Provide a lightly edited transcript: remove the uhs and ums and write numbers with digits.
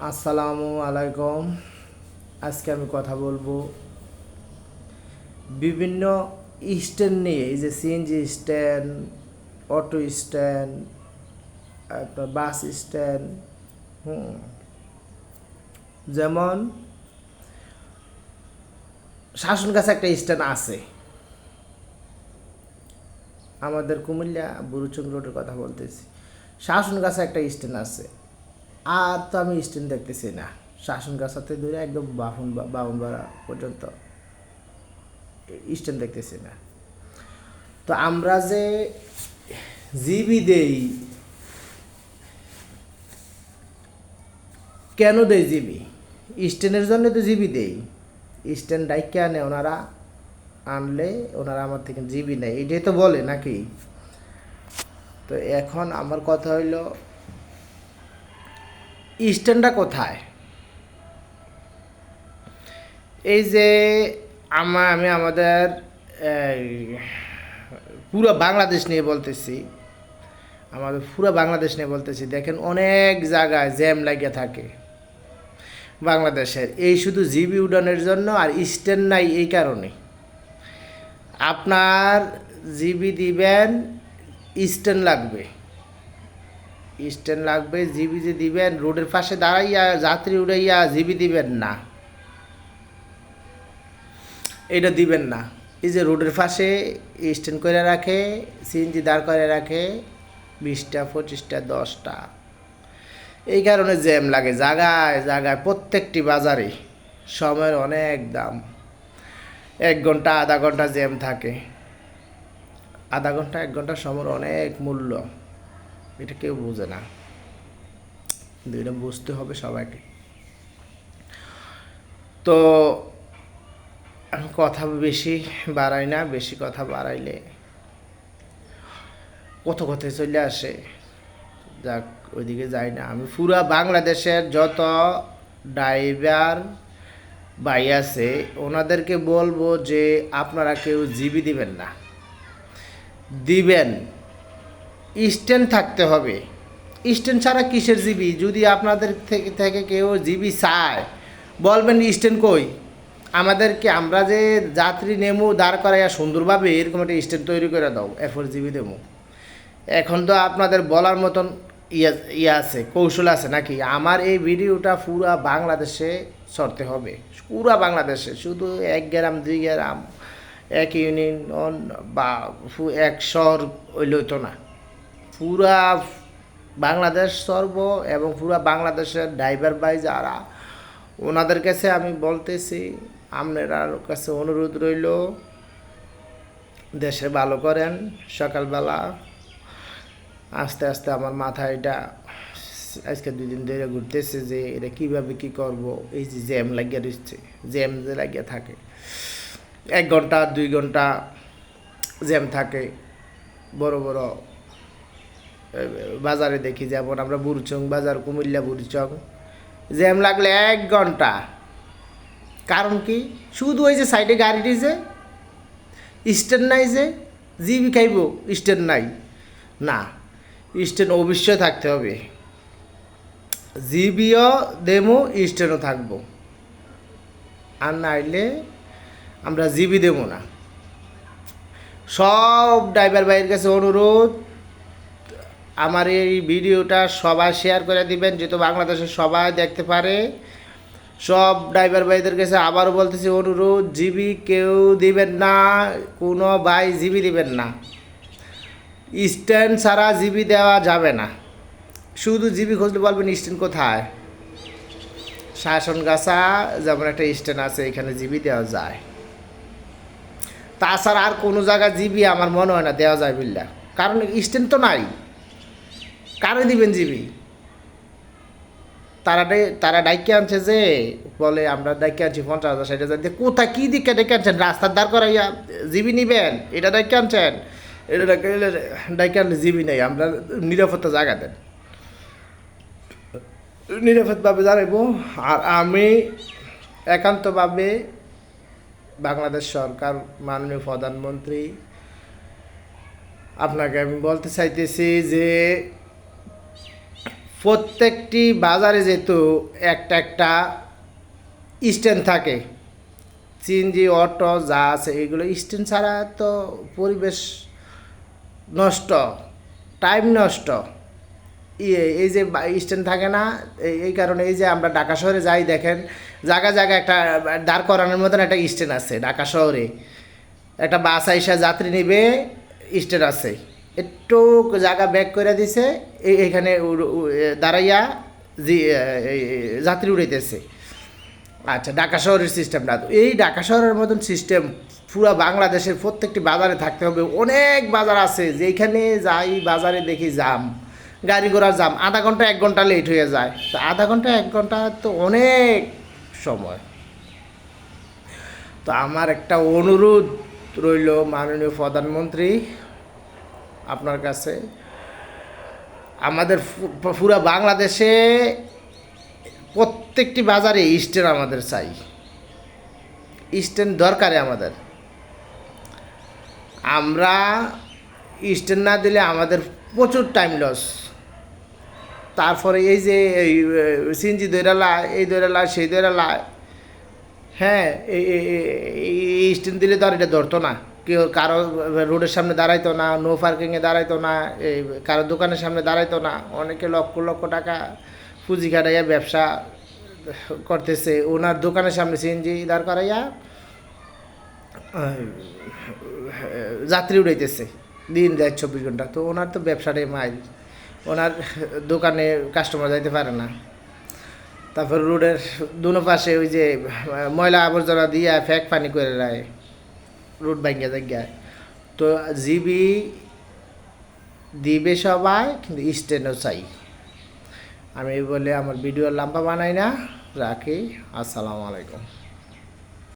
আসসালামু আলাইকুম। আজকে আমি কথা বলবো বিভিন্ন স্ট্যান্ড নিয়ে। এই যে সিএনজি স্ট্যান্ড, অটো স্ট্যান্ড, আপনার বাস স্ট্যান্ড। যেমন শাসনগাছে একটা স্ট্যান্ড আছে, আমাদের কুমিল্লা বুরুচং রোডের কথা বলতেছি। শাসনগাছে একটা স্ট্যান্ড আছে, আর তো আমি স্ট্যান্ড দেখতেছি না। শাসনগাছাতে ধরে একদম বাউনবাড়া পর্যন্ত স্ট্যান্ড দেখতেছি না। তো আমরা যে জিবি দেই, কেন দেই জিবি? স্ট্যান্ডের জন্য তো জিবি দেই। স্ট্যান্ড ডাইকে আনে ওনারা, আনলে ওনারা আমার থেকে জিবি নেয়, এটাই তো বলে নাকি? তো এখন আমার কথা হইল, স্ট্যান্ডটা কোথায়? এই যে আমি আমাদের এই, পুরো বাংলাদেশ নিয়ে বলতেছি, আমাদের পুরো বাংলাদেশ নিয়ে বলতেছি। দেখেন অনেক জায়গায় জ্যাম লাগিয়ে থাকে বাংলাদেশের, এই শুধু জিবি উড়ানের জন্য। আর স্ট্যান্ড নাই এই কারণে। আপনার জিবি দিবেন, স্ট্যান্ড লাগবে। স্ট্যান্ড লাগবে, জিবি যে দিবেন, রোডের পাশে দাঁড়াইয়া যাত্রী উড়াইয়া জিবি দিবেন না, এটা দিবেন না। এই যে রোডের পাশে স্ট্যান্ড করে রাখে, সিএনজি দাঁড় করে রাখে 20টা 25টা 10টা। এই কারণে জ্যাম লাগে জায়গায় জায়গায়, প্রত্যেকটি বাজারে। সময়ের অনেক দাম, 1 ঘন্টা আধা ঘন্টা জ্যাম থাকে। আধা ঘন্টা 1 ঘন্টা সময়ের অনেক মূল্য, এটা কেউ বোঝে না, কিন্তু এটা বুঝতে হবে সবাইকে। তো আমি কথা বেশি বাড়াই না, বেশি কথা বাড়াইলে কত কথায় চলে আসে। যাক, ওইদিকে যাই না। আমি পুরা বাংলাদেশের যত ড্রাইভার ভাই আছে ওনাদেরকে বলবো যে আপনারা কেউ জিবি দিবেন না, দিবেন স্ট্যান্ড থাকতে হবে। স্ট্যান্ড ছাড়া কিসের জিবি? যদি আপনাদের থেকে থেকে কেউ জিবি চায়, বলবেন স্ট্যান্ড কই। আমাদেরকে, আমরা যে যাত্রী নেমু দাঁড় করাইয়া সুন্দরভাবে এরকম একটা স্ট্যান্ড তৈরি করে দাও, এরপর জিবি দেবো। এখন তো আপনাদের বলার মতন ইয়া আছে, কৌশল আছে নাকি? আমার এই ভিডিওটা পুরা বাংলাদেশে ছড়তে হবে, পুরা বাংলাদেশে। শুধু 1 গ্রাম 2 গ্রাম, 1 ইউনিয়ন বা এক শহর হইলে হইতো না, পুরা বাংলাদেশ সর্ব। এবং পুরা বাংলাদেশের ড্রাইভার ভাই যারা, ওনাদের কাছে আমি বলতেছি, আপনার কাছে অনুরোধ রইল, দেশে ভালো করেন। সকালবেলা আস্তে আস্তে আমার মাথায় এটা আজকে 2 দিন ধরে ঘুরতেছে যে এটা কীভাবে কী করব। এই যে জ্যাম লাগিয়ে দিচ্ছে, জ্যাম যে লাগিয়ে থাকে, 1 ঘন্টা 2 ঘন্টা জ্যাম থাকে। বড় বড় বাজারে দেখি, যেমন আমরা বুরুচং বাজার, কুমিল্লা বুরুচং, জ্যাম লাগলে 1 ঘন্টা। কারণ কি? শুধু ওই যে সাইডে গাড়িটি যে স্ট্যান্ড নাই, যে জিবি খাইব, স্ট্যান্ড নাই। না, স্ট্যান্ড অবশ্যই থাকতে হবে। জিবিও দেবো, স্ট্যান্ডও থাকবো। আর নাইলে আমরা জিবি দেবো না। সব ড্রাইভার ভাইয়ের কাছে অনুরোধ, আমার এই ভিডিওটা সবাই শেয়ার করে দিবেন, যেহেতু বাংলাদেশের সবাই দেখতে পারে। সব ড্রাইভার ভাইদের কাছে আবারও বলতেছি অনুরোধ, জিবি কেউ দিবেন না, কোনো ভাই জিবি দিবেন না। স্ট্যান্ড ছাড়া জিবি দেওয়া যাবে না। শুধু জিবি খুঁজলে বলবেন স্ট্যান্ড কোথায়। শাসনগাছা যেমন একটা স্ট্যান্ড আছে, এখানে জিবি দেওয়া যায়। তাছাড়া আর কোনো জায়গায় জিবি আমার মনে হয় না দেওয়া যায় বিল্লা, কারণ স্ট্যান্ড তো নাই। কারে দিবেন জিবি? তারা ডাইকে আনছে, যে বলে আমরা ডাইকে আনছি 50,000 60,000, কোথায় কী দিকে ডেকে আনছেন? রাস্তার দাঁড় করাইয়া জিবি নিবেন? এটা ডাইকে আনছেন, এটা ডাইকে আনলে জিবি নেই। আমরা নিরাপত্তা জায়গা দেন, নিরাপদভাবে জানাইব। আর আমি একান্তভাবে বাংলাদেশ সরকার, মাননীয় প্রধানমন্ত্রী, আপনাকে আমি বলতে চাইতেছি যে প্রত্যেকটি বাজারে যেহেতু একটা একটা স্ট্যান্ড থাকে, সিএনজি অটো যা আছে এগুলো স্ট্যান্ড ছাড়া তো পরিবেশ নষ্ট, টাইম নষ্ট। এই যে স্ট্যান্ড থাকে না, এই কারণে এই যে আমরা ঢাকা শহরে যাই দেখেন জায়গায় জায়গায় একটা দাঁড় করানোর মতন একটা স্ট্যান্ড আছে। ঢাকা শহরে একটা বাস আইসা যাত্রী নেবে, স্ট্যান্ড আছে, একটু জায়গা ব্যাক করে দিছে, এইখানে দাঁড়াইয়া যাত্রী উড়াইতেছে। আচ্ছা, ঢাকা শহরের সিস্টেমটা এই ঢাকা শহরের মতন সিস্টেম পুরো বাংলাদেশের প্রত্যেকটি বাজারে থাকতে হবে। অনেক বাজার আছে যেখানে যাই বাজারে দেখি জাম, গাড়ি ঘোড়ার জাম, আধা ঘন্টা 1 ঘন্টা লেট হয়ে যায়। তো আধা ঘন্টা 1 ঘন্টা তো অনেক সময়। তো আমার একটা অনুরোধ রইল মাননীয় প্রধানমন্ত্রী আপনার কাছে, আমাদের পুরা বাংলাদেশে প্রত্যেকটি বাজারে স্ট্যান্ড আমাদের চাই, স্ট্যান্ড দরকারে আমাদের। আমরা স্ট্যান্ড না দিলে আমাদের প্রচুর টাইম লস। তারপরে এই যে সিএনজি দৈরালা, এই দৈরালা, সেই দৈরালা, হ্যাঁ, এই স্ট্যান্ড দিলে তো আর এটা ধরতো না, কেউ কারো রোডের সামনে দাঁড়াইতো না, নো পার্কিংয়ে দাঁড়াইতো না, এই কারো দোকানের সামনে দাঁড়াইতো না। অনেকে লক্ষ লক্ষ টাকা পুঁজি খাটাইয়া ব্যবসা করতেছে, ওনার দোকানের সামনে সিএনজি দাঁড় করাইয়া যাত্রী উড়াইতেছে দিন যায় 24 ঘন্টা। তো ওনার তো ব্যবসাটাই মাইল, ওনার দোকানে কাস্টমার যাইতে পারে না। তারপর রোডের দুনো পাশে ওই যে ময়লা আবর্জনা দিয়া ফ্যাক পানি করে রায়, রোড ভাঙ্গা জায়গায়। তো জিবি দিবে সবাই, কিন্তু স্ট্যান্ডও চাই। আমি বলে আমার ভিডিও লম্বা বানাই না, রাখি। আসসালামু আলাইকুম।